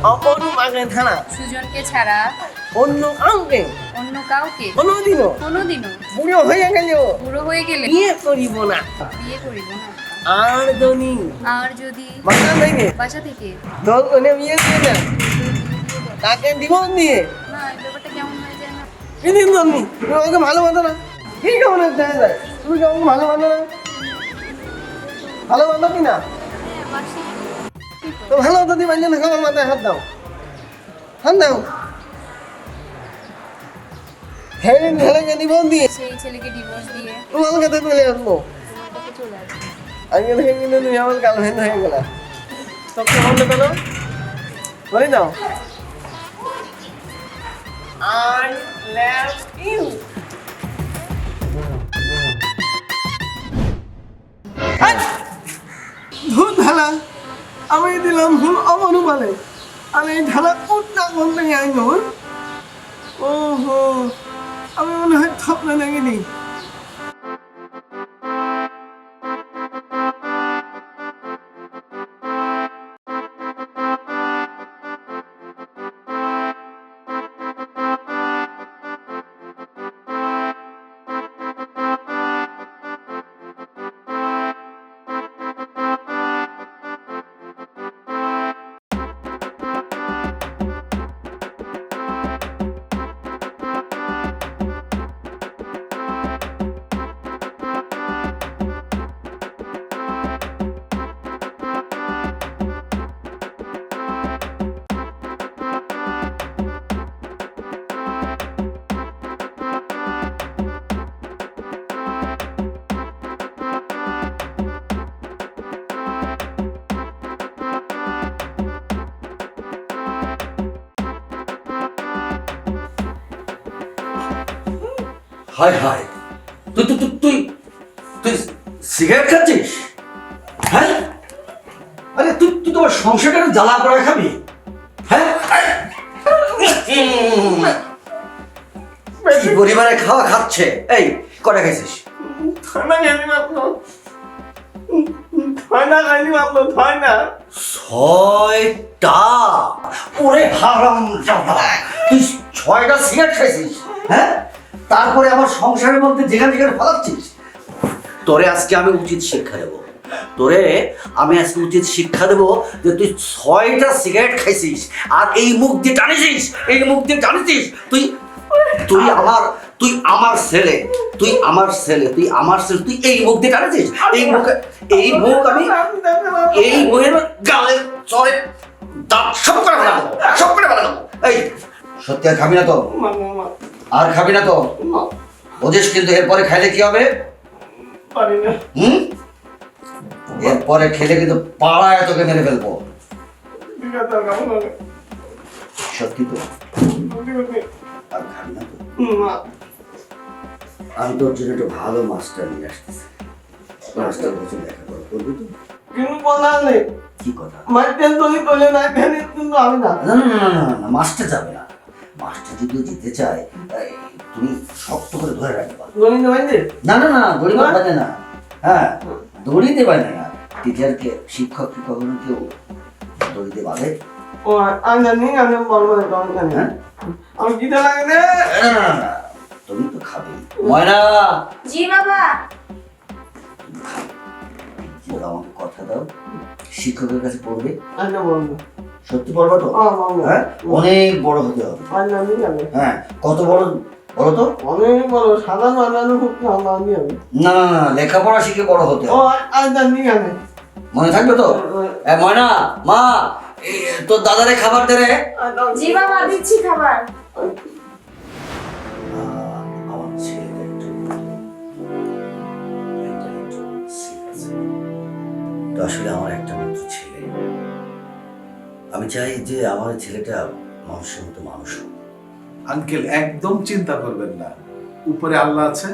অনুমাকে ছাড়া সুজনকে ছাড়া অন্য কাউকে কোনোদিনও বুড়ো হয়ে গেল বুড়ো হয়ে গেলে বিয়ে করিব না। বিয়ে করিব না। আর যদি বাসা থেকে তোর ওনে বিয়ে দিয়ে দেন তাকে জীবন দিয়ে না, এই ব্যাপারটা কেমন হয়ে যায় না? কিদিন জন্মি তুমি আমাকে ভালোবাসো না? কি কেমন একটা হয়ে যায়? তুমি কি আমাকে ভালোবাসো না? ভালোবাসো কি না? হ্যাঁ, বাসি তো ভালো হতো তুমি বান্ধে না, আমার মাথায় হাত দাও, হাত দাও। হেরিন ছেলেকে জীবন দিয়ে সেই ছেলেকে ডিভোর্স দিয়ে তোমার কাছে চলে আসবো। তোমার কাছে চলে আসবে। আজকে থেকে কিন্তু তুমি আমার গার্লফ্রেন্ড হয়ে গেলা। তোকে বলতে পেলো বলি দাও, I love you. ধুর ঢালা আমি দিলাম ভুল অমনুপালে আমি এই ঢালা উঠটা বলতে আইন ওহো আমি মনে হয় স্বপ্নে দেখিনি। হায় হায়, তুই তুই তুই তুই তুই সিগারেট খাচ্ছিস? হ্যাঁ, আরে তুই তুই তোমার সংসারটাকে জ্বালা করে খাবি? হ্যাঁ, পরিবারে খাওয়া খাচ্ছে, এই কটা খাইছিস? ঠান্ডা খাইনি মাত্র, ঠান্ডা খাইনি মাত্র, ঠান্ডা 6টা। ওরে হারামজাদা, তুই 6টা সিগারেট খাইছিস? হ্যাঁ, তারপরে আমার সংসারের মধ্যে যেখানে যেখানে ফলাচ্ছিস। তোরে আজকে আমি উচিত শিক্ষা দেবো, তোরে আমি আজকে উচিত শিক্ষা দেবো যে তুই 6টা সিগারেট খাইছিস আর এই মুখ দিয়ে টানিছিস, এই মুখ দিয়ে টানিছিস। তুই তুই আমার তুই আমার ছেলে, তুই আমার ছেলে, তুই আমার ছেলে, তুই এই মুখ দিয়ে টানিছিস। এই মুখ আমি এই মুখের গালে চড়ে দাঁত সব করে ফেলা দেবো, সব করে ফেলা দেবো। এই সত্যি আর খাবি না তো? আর খাবি না তো? বুঝিস কিন্তু এরপরে খাইলে কি হবে? এরপরে খেলে কিন্তু পাড়ায় তোকে মেরে ফেলবো। সত্যি তো? আর খাবি না তো? আমি তোর জন্য একটু ভালো মাস্টার নিয়ে আসতেছি। মাস্টার বলছে লেখাপড়া করবি তো? কিন্তু বললাম নেই কি কথা? মাইটেন তুমি বলে না কেন কিন্তু আমি না। না না না না না, মাস্টার যাবে না। মাস্টার যদি যেতে চায় তুমি শক্ত করে ধরে রাখবা। দড়ি নেবেন? না না না, দড়ি বাঁধে না। হ্যাঁ, দড়িতে বাঁধে না। টিচারকে শিক্ষককে কখনো কেউ দড়িতে বাঁধে? ও আমি জানি, আমি বলবো না, আমি জানি। হ্যাঁ, আমি খিদে লাগে রে। না না না, তুমি তো খাবে। ময়না, জি বাবা। ওরা আমাকে কথা দাও, শিক্ষকের কাছে পড়বে। আমি বলবো। সত্যি পড়বা তো? হ্যাঁ, অনেক বড় হতে হবে। হ্যাঁ, কত বড় বলো তো? অনেক বড়, সাধারণ বানানো খুব আমি আমি। না না না, লেখাপড়া শিখে বড় হতে ও হবে। আমি জানি আমি। মনে থাকবে তো? ময়না, মা, তোর দাদারে খাবার দে রে। জি বাবা, দিচ্ছি খাবার। আমার ছেলেটা একটু ঠিক আছে। তো আসলে আমার একটা মাত্র ছেলে, আমি চাই যে আমার ছেলেটা মানুষের মতো মানুষ হোক। আঙ্কেল একদম চিন্তা করবেন না, উপরে আল্লাহ আছে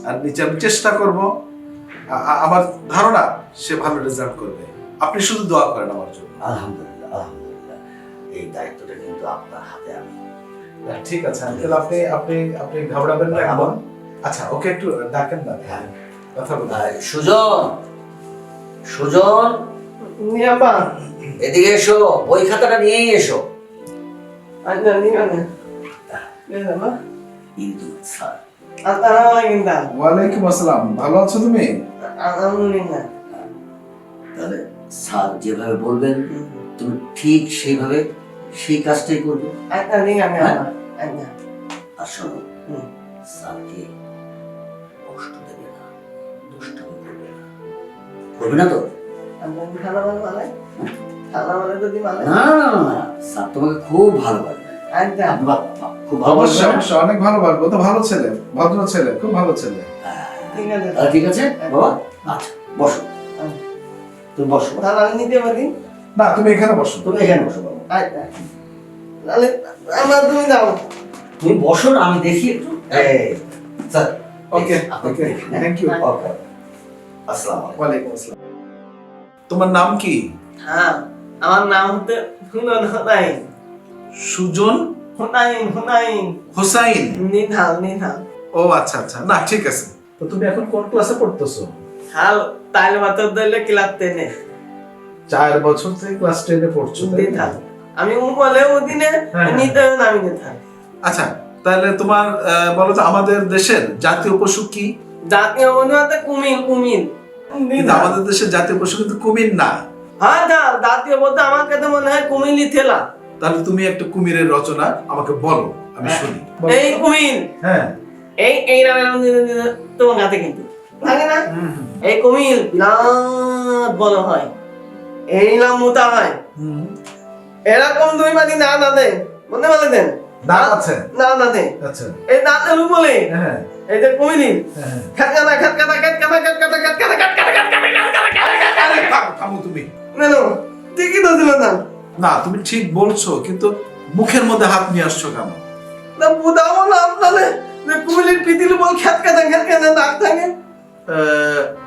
আর নিচে আমি চেষ্টা করব। আমার ধারণা সে ভালো রেজাল্ট করবে। আপনি শুধু দোয়া করেন আমার জন্য। আলহামদুলিল্লাহ আলহামদুলিল্লাহ, এই দায়িত্বটা কিন্তু আপনার হাতে। আমি ঠিক আছে আঙ্কেল, আপনি আপনি আপনি ঘাবড়াবেন না একদম। আচ্ছা, ওকে একটু ডাকেন না, কথা বলুন। সুজন, সুজন, নিয়াবা এদিকে এসো, বই খাতাটা নিয়েই এসো। আচ্ছা ঠিক আছে বাবা কিন্তু স্যার, আসসালামু আলাইকুম দা ওয়ালাইকুম আসসালাম, ভালো আছো তুমি? আলহামদুলিল্লাহ তাহলে স্যার যেভাবে বলবেন তুমি ঠিক সেইভাবে সেই কাজটাই করবে। আচ্ছা ঠিক আছে হ্যাঁ? বাবা, আচ্ছা আর শোনো, স্যারকে কষ্ট দেবে না, দুষ্টুমি করবে না, করবে না তো? আচ্ছা খানা ভালো ভালো খানা ভালো যদি ভালো না না না না, স্যার তোমাকে খুব ভালোবাসে। আচ্ছা খুব অবশ্যই ভালোবাসে। অবশ্যই, অনেক ভালোবাসবো, তো ভালো ছেলে, ভদ্র ছেলে, খুব ভালো ছেলে। ঠিক আছে তাহলে ঠিক আছে বাবা, আচ্ছা বসো, তুমি বসো। তাহলে আমি নিতে পারি না, তুমি এখানে বসো। তুমি এখানে বসো বাবা, আচ্ছা তাহলে আমার তুমি যাও তুমি বসো না, আমি দেখি একটু। এই, স্যার ওকে আপনি ওকে, দেখুন। Thank you. ওকে, আসসালামু আলাইকুম। ওয়ালাইকুম আসসালাম। তোমার নাম কি? হ্যাঁ আমার নাম হচ্ছে হুনাইন সুজন হুনাইন হোসাইন। নিধাল ও আচ্ছা আচ্ছা, না ঠিক আছে। তো তুমি এখন কোন ক্লাসে পড়তেছো? হাল তাইলে মাত্র দিলে ক্লাস 10 এ 4 বছর থেকে ক্লাস 10 এ পড়ছো, তাই না? নিধাল আমি বলে ওদিনে হ্যাঁ। নিতে নামি নিধাল আচ্ছা, তাহলে তোমার বলো তো আমাদের দেশের জাতীয় পশু কি? জাতীয় মনে হতে কুমির কিন্তু আমাদের দেশের জাতীয় পশু কিন্তু কুমির না। হ্যাঁ জাতীয় বলতে আমার কাছে মনে হয় কুমিরই থেলা তাহলে তুমি একটা কুমিরের রচনা আমাকে বলো, আমি শুনি। এই কুমির হ্যাঁ। এই নামে তোমার কাছে কিন্তু থাকে না এই কুমির বিরাট বড় হয় এই নাম মোটা হয় হুম। এরকম দুই পাটি না দাঁতে বলতে পারলে দেন দাঁত আছে? না দাঁতে আচ্ছা। এই দাঁতের উপরে হ্যাঁ এই যে কুমির হ্যাঁ। খাটকাটা আরে থামো তুমি। কেন ঠিকই তো ছিল না না, তুমি ঠিক বলছো, কিন্তু মুখের মধ্যে হাত নিয়ে আসছো কেন? না বুঝাবো না আপনাদের যে কুমিরের পিতিল বল খাটকাটা দাঁত থাকে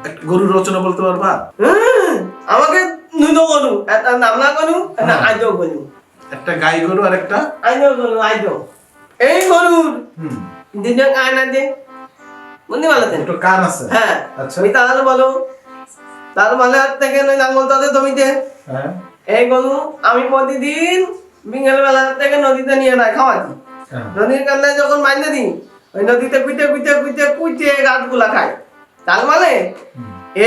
একটা গরুর রচনা বলতে পারবা? আমাকে নুনো গরু একটা নামলা গরু একটা হ্যাঁ। আইজো গরু একটা গাই গরু আর একটা আইজো গরু আইজো এই গরুর হুম, দিনে আয়না দে বুঝতে পারলেন দুটো কান আছে। হ্যাঁ আচ্ছা। আমি তাহলে বলো তার মানে হাত থেকে নয় লাঙ্গল তাদের জমিতে হ্যাঁ এই গরু আমি প্রতিদিন বিকেল বেলা থেকে নদীতে নিয়ে যায় খাওয়াচ্ছি হ্যাঁ। নদীর কান্নায় যখন মাইনে দিই ওই নদীতে কুইতে গাছগুলা খায় তার মানে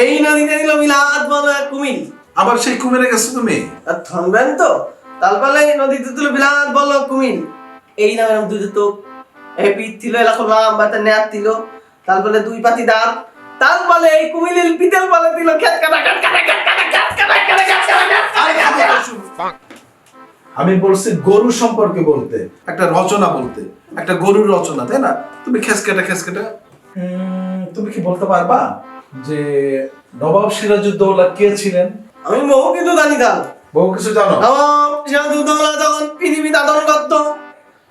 এই নদীতে দিল বিলাত বলো এক কুমির আবার সেই কুমিরে গেছো তুমি? আর থামবেন তো তারপরে এই নদীতে দিল বিলাত বলো কুমির এই নামে দুই তো এই পিঠ ছিল এরকম লম্বা একটা নেট ছিল তারপরে দুই পাতি দাঁত তারপরে এই কুমিরের পিতেল পালে দিল খেত কাটা আরে থামো তো শুনো। আমি বলছি গরু সম্পর্কে বলতে, একটা রচনা বলতে, একটা গরুর রচনা, তাই না? তুমি খেসকেটা তুমি কি বলতে পারবা যে নবাব সিরাজউদ্দৌলা কে ছিলেন? আমি বহু কিছু জানি তার বহু কিছু জানো? নবাব সিরাজউদ্দৌলা যখন পৃথিবী দাদন করত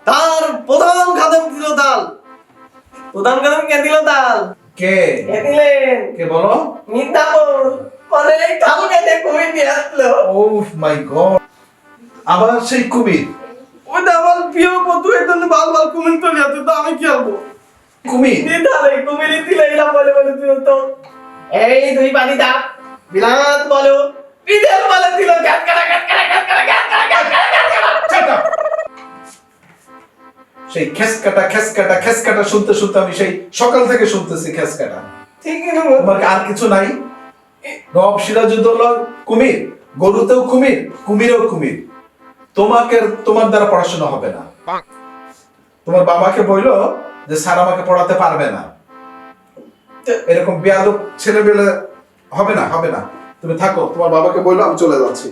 তার প্রধান খাদেম ছিল তাল প্রধান খাদেম কে দিল তাল কে? কে দিলেন কে বলো? মির্জাপুর মানে এই তাল কেটে কুমির নিয়ে আসলো ও মাই গড, আবার সেই কুমির? ওইটা আমার প্রিয় বন্ধু এই জন্য বারবার কুমির তো যেত তো আমি কি করবো কুমির? নিতালে কুমিরই দিলে এলাম বলে দিল তো এই দুই পানি দাঁত বিলাত বলো পিদেল বলে দিল গাত কাটা Shut up! সেই খেসকাটা শুনতে শুনতে আমি সেই সকাল থেকে শুনতেছি খেসকাটা। ঠিকই না তোমার কি আর কিছু নাই? নবাব সিরাজউদ্দৌলা কুমির, গরুতেও কুমির, কুমিরেও কুমির। তোমার দ্বারা পড়াশোনা হবে না। তোমার বাবাকে বললো যে স্যার আমাকে পড়াতে পারবে না, এরকম বেয়াদব ছেলেবেলে হবে না। তুমি থাকো, তোমার বাবাকে বললো আমি চলে যাচ্ছি।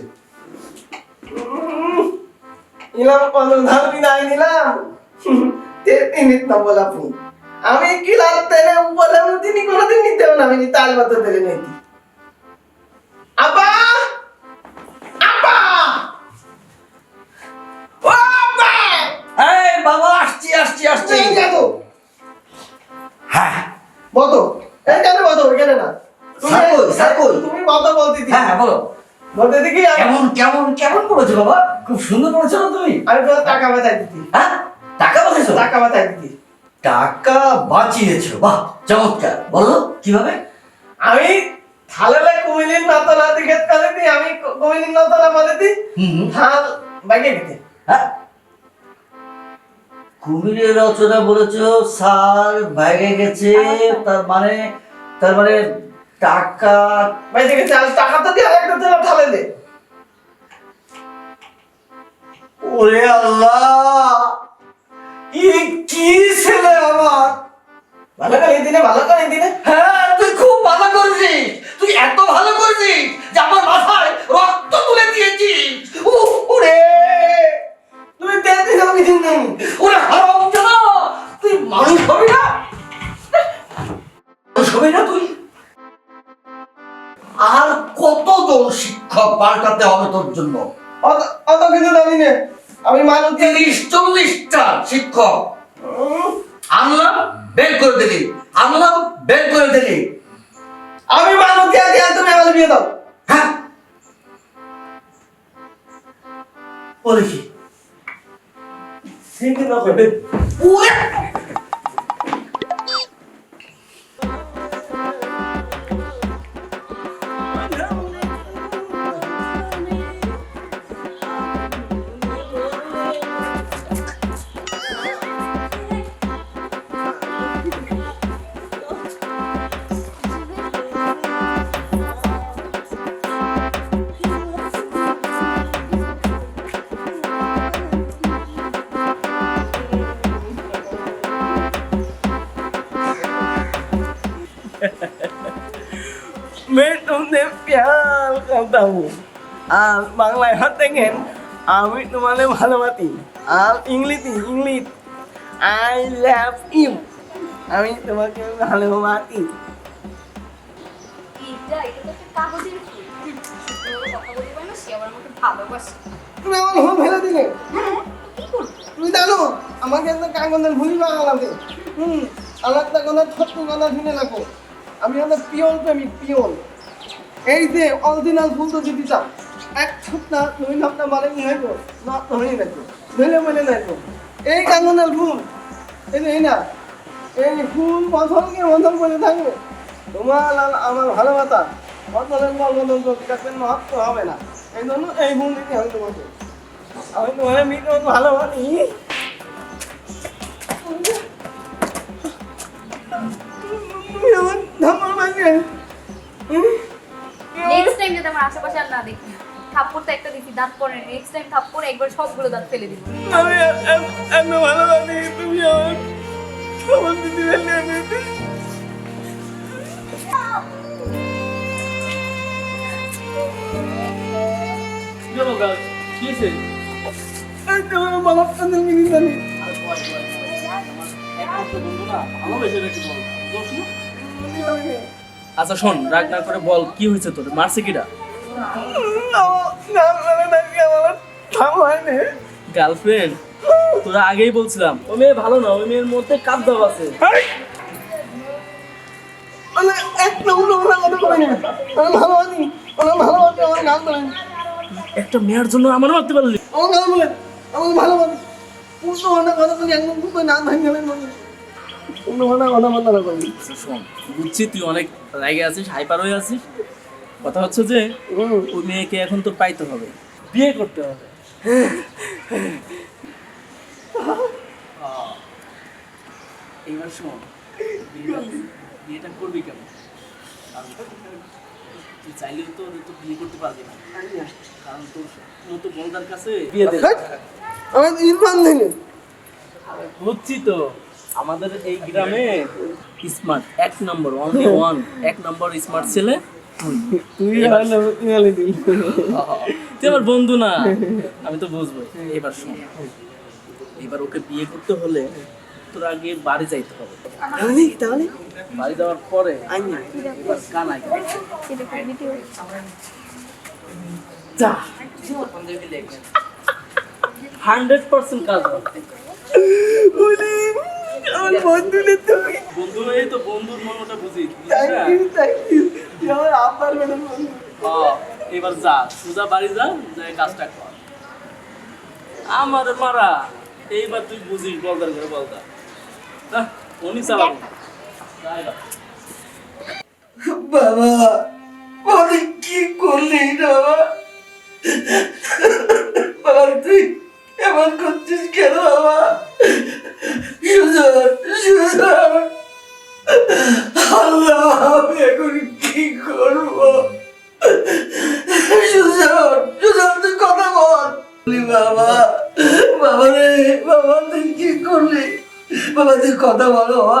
নিলাম ধান বিদায় নিলাম মিনিট না বলা ফোন আমি কি লাগতে বলে তিনি কোনোদিন নিতে না আমি তাল মতো দিলে নেই আপা আপা ও আপা এই বাবা, আসছি। এই দেখো হ্যাঁ বতো এখানে বতো এখানে না স্যার কই? তুমি বতো বলতে দি হ্যাঁ বলো। বলতে দি কি কেমন করেছো বাবা? খুব সুন্দর করেছো না তুমি? আমি তো টাকা বাঁচাই দিতি হ্যাঁ, টাকা বাঁচিয়েছো? টাকা বাঁচাই দিতি টাকা বাঁচিয়েছো, বাহ চমৎকার। বলো কিভাবে? আমি থালালে কুমিলির নাতলা দিকে কালে দি আমি কমিনি নতলা বলে দি হুম। ধান বাইকে গেতে হ্যাঁ কুমিরের রচনা বলেছ স্যার বাইরে গেছে, তার মানে টাকা। বাইকে গেছে আর টাকা তো দিয়ে আরেকটা তেল ঢালে দে। ওরে আল্লাহ, এ কি ছেলে আমার! ভালো করে দিনে ভালো করে দিনে হ্যাঁ তুই খুব ভালো করেছিস, তুই এত ভালো করেছিস যে আমার মাথায় রক্ত তুলে দিয়েছিস। ওরে তুমি তেল দিন আমি দিন নাই ওরে হারামজাদা, তুই মানুষ হবি না, মানুষ হবি না তুই। আর কতজন শিক্ষক পাল্টাতে হবে তোর জন্য? অত অত কিছু জানি না আমি মানুষ 30-40টা শিক্ষক আনলাম, বের করে দিলি, আনলাম, বের করে দিলি। আমি মানুষ দিয়ে দিয়ে তুমি আমার বিয়ে দাও। হ্যাঁ বলে কি? ঠিক না হবে ওরে मैं तुमसे प्यार करता हूँ আর বাংলায় হাত দেখেন আমি তোমাদের ভালোবাসি আর ইংলিশ আই লাভ ইউ আমি তোমাকে ভালোবাসি। এটা তো একটা কাগজের ফুল। কথা বলতে পারে না, সে আবার আমাকে ভালোবাসে। তুমি আমার ভুল ফেলে দিলে। হ্যাঁ, তো কি করবো? তুমি জানো আমাকে একটা কাগজের ভুলি বাংলাতে আমার একটা কথা ছোট্ট কথা শুনে রাখো, আমি একটা পিওন প্রেমিক পিওন। এই যে অরিজিনাল ফুল তো দিতে চাও, 1 সপ্তাহ 2 সপ্তাহ মানে নেবো না হয়ে নেবো মনে নেবো এই কাগজের ফুল এই না এই ফুল বছরকে বছর করে থাকবে। তোমার আর আমার ভালোবাসা বছরের পর বছর প্রতিকাশের মহত্ব হবে না, এই জন্য এই ফুল দিতে হবে তোমাকে। আমি তোমার মিটন ভালোবাসি। তুমি আমার ধামার মাঝে নেক্সট টাইম যদি আমার আশেপাশে আর না দেখি, থাপ্পড় তো একটা দিছি, দাঁত পড়ে, নেক্সট টাইম থাপ্পড় একবার সবগুলো দাঁত ফেলে দিব। আমি এত ভালোবাসি তুমি আমার খবর দিতে পারলে আমি তোমার বাবার কাছে মিনি জানি আচ্ছা শোন, রাগ না করে বল কি হয়েছে তোর, মারছে কিরা? গার্লফ্রেন্ড? তোরা আগেই বলছিলাম ওই মেয়ে ভালো না, ওই মেয়ের মধ্যে কাপ দাও আছে। একটা মেয়ের জন্য আমার মারতে পারলি? আচ্ছা শোন, বুঝছি তুই অনেক রাগে আছিস, হাইপার হয়ে আছিস। কথা হচ্ছে যে ওই মেয়েকে এখন তোর পাইতে হবে, বিয়ে করতে হবে। এইবার শোন, বিয়েটা করবি কেমন? তুই চাইলেও তো তো বিয়ে করতে পারবি না, কারণ তোর মতো বলদার কাছে বিয়ে দেবে। বুঝছি তো, আমাদের এই গ্রামে স্মার্ট 1 নম্বর, অনলি 1 1 নম্বর স্মার্ট ছেলে তুই আমার বন্ধু না, আমি তো বুঝবো। এবার শোন, এবার ওকে বিয়ে করতে হলে তোর আগে বাড়ি যাইতে হবে। বাড়ি যাওয়ার পরে এবার কানাই যা 100% কাজ হবে। বন্ধু এই তো বন্ধুর মনটা বুঝি। এবার যা সোজা বাড়ি যা, যাই কাজটা কর। আমার মারা এইবার তুই বুঝিস, বলদার করে বলদা উনি চালাবো। বাবা, কি করলি বাবা? বাবা তুই কি করলি? বাবা তুই কথা বলো বাবা।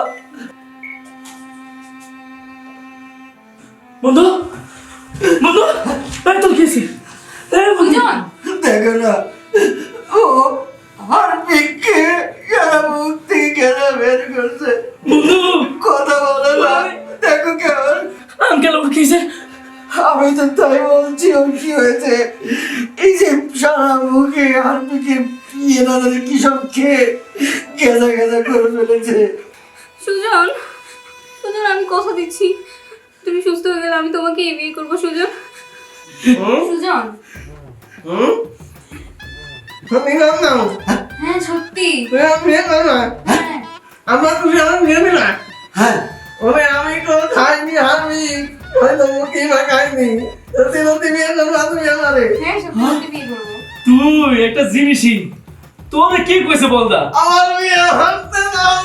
বন্ধু বন্ধু এই তোর কেছি এই বন্ধু সুজন দেখো না, ও হারপিককে কেন মুক্তি কেন বের করছে? বন্ধু কথা বলে না, দেখো কেমন। আঙ্কেল ওর কেছে আমি তো তাই বলছি, ওর কি হয়েছে? এই যে সারা মুখে হারপিকে ইয়ে না কি সব খেয়ে গেঁজা গেঁজা করে ফেলেছে। সুজন সুজন আমি কথা দিচ্ছি তুমি সুস্থ হয়ে গেলে আমি তোমাকে বিয়ে করবো সুজন। সুজন আমি নাম নাম হ্যাঁ সত্যি বিয়ে করো না, হ্যাঁ আমার তুমি আমার বিয়ে দিবে না। হ্যাঁ ওরে আমি তো খাইনি আমি হয়তো মুখে মা খাইনি, সত্যি সত্যি বিয়ে করবো তুমি আমারে। হ্যাঁ সত্যি বিয়ে করবো। তুই একটা জিনিসই তোরে কি কইছে বলদা আমার বিয়ে হাসতে দাও